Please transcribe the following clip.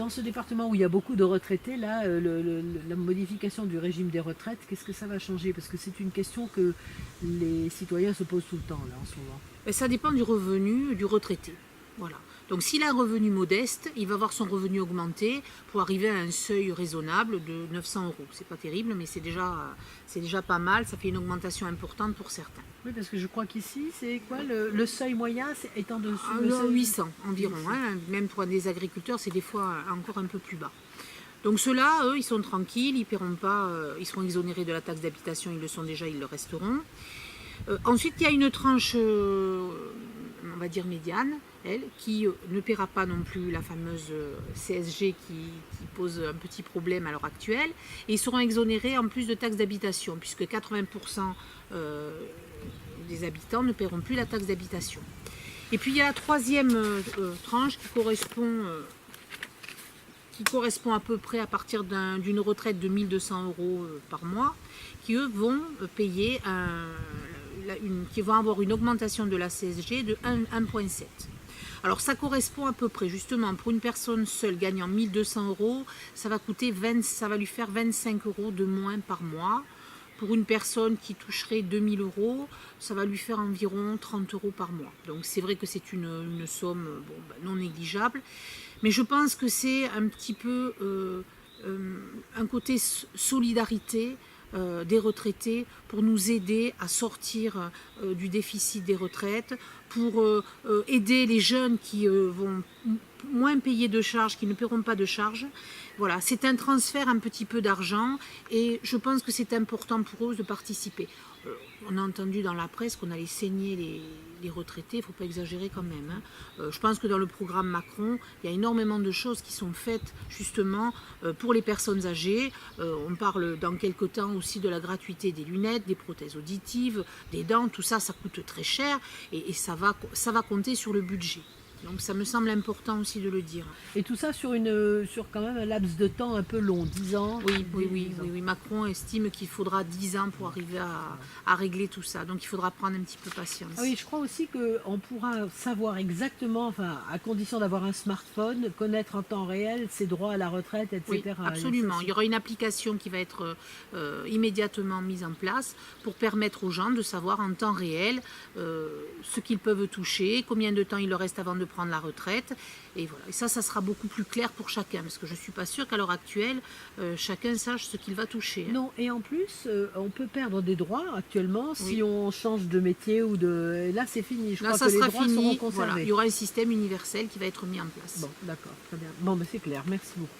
dans ce département où il y a beaucoup de retraités, là, la modification du régime des retraites, qu'est-ce que ça va changer? Parce que c'est une question que les citoyens se posent tout le temps, là, en ce moment. Ben, ça dépend du revenu du retraité. Voilà. Donc s'il a un revenu modeste, il va voir son revenu augmenter pour arriver à un seuil raisonnable de 900 euros. C'est pas terrible, mais c'est déjà pas mal. Ça fait une augmentation importante pour certains. Oui, parce que je crois qu'ici, c'est quoi le seuil moyen est en dessous Ah, le seuil... 800 environ. 800. Hein. Même pour des agriculteurs, c'est des fois encore un peu plus bas. Donc ceux-là, eux, ils sont tranquilles, ils paieront pas, ils seront exonérés de la taxe d'habitation, ils le sont déjà, ils le resteront. Ensuite, il y a une tranche, on va dire médiane, elle, qui ne paiera pas non plus la fameuse CSG qui pose un petit problème à l'heure actuelle. Et ils seront exonérés en plus de taxe d'habitation, puisque 80% des habitants ne paieront plus la taxe d'habitation. Et puis il y a la troisième tranche qui correspond à peu près à partir d'une retraite de 1200 euros par mois, qui eux vont payer qui vont avoir une augmentation de la CSG de 1,7. Alors ça correspond à peu près, justement, pour une personne seule gagnant 1200 euros, ça va lui faire 25 euros de moins par mois. Pour une personne qui toucherait 2000 euros, ça va lui faire environ 30 euros par mois. Donc c'est vrai que c'est une somme non négligeable. Mais je pense que c'est un petit peu un côté solidarité des retraités pour nous aider à sortir du déficit des retraites, pour aider les jeunes qui vont moins payer de charges, qui ne paieront pas de charges. Voilà, c'est un transfert un petit peu d'argent et je pense que c'est important pour eux de participer. On a entendu dans la presse qu'on allait saigner les retraités, il ne faut pas exagérer quand même. Hein. Je pense que dans le programme Macron, il y a énormément de choses qui sont faites justement pour les personnes âgées. On parle dans quelques temps aussi de la gratuité des lunettes, des prothèses auditives, des dents, tout ça, ça coûte très cher et ça va compter sur le budget. Donc ça me semble important aussi de le dire. Et tout ça sur quand même un laps de temps un peu long, 10 ans. Oui. Macron estime qu'il faudra 10 ans pour arriver à régler tout ça. Donc il faudra prendre un petit peu patience. Ah oui, je crois aussi qu'on pourra savoir exactement, enfin, à condition d'avoir un smartphone, connaître en temps réel ses droits à la retraite, etc. Oui, absolument. Il y aura une application qui va être immédiatement mise en place pour permettre aux gens de savoir en temps réel ce qu'ils peuvent toucher, combien de temps il leur reste avant de prendre la retraite. Et voilà. Et ça sera beaucoup plus clair pour chacun, parce que je ne suis pas sûre qu'à l'heure actuelle, chacun sache ce qu'il va toucher. Hein. Non, et en plus, on peut perdre des droits actuellement si on change de métier ou de... Et là, c'est fini. Je crois que les droits seront conservés. Voilà. Il y aura un système universel qui va être mis en place. Bon, d'accord, très bien. Bon, mais c'est clair. Merci beaucoup.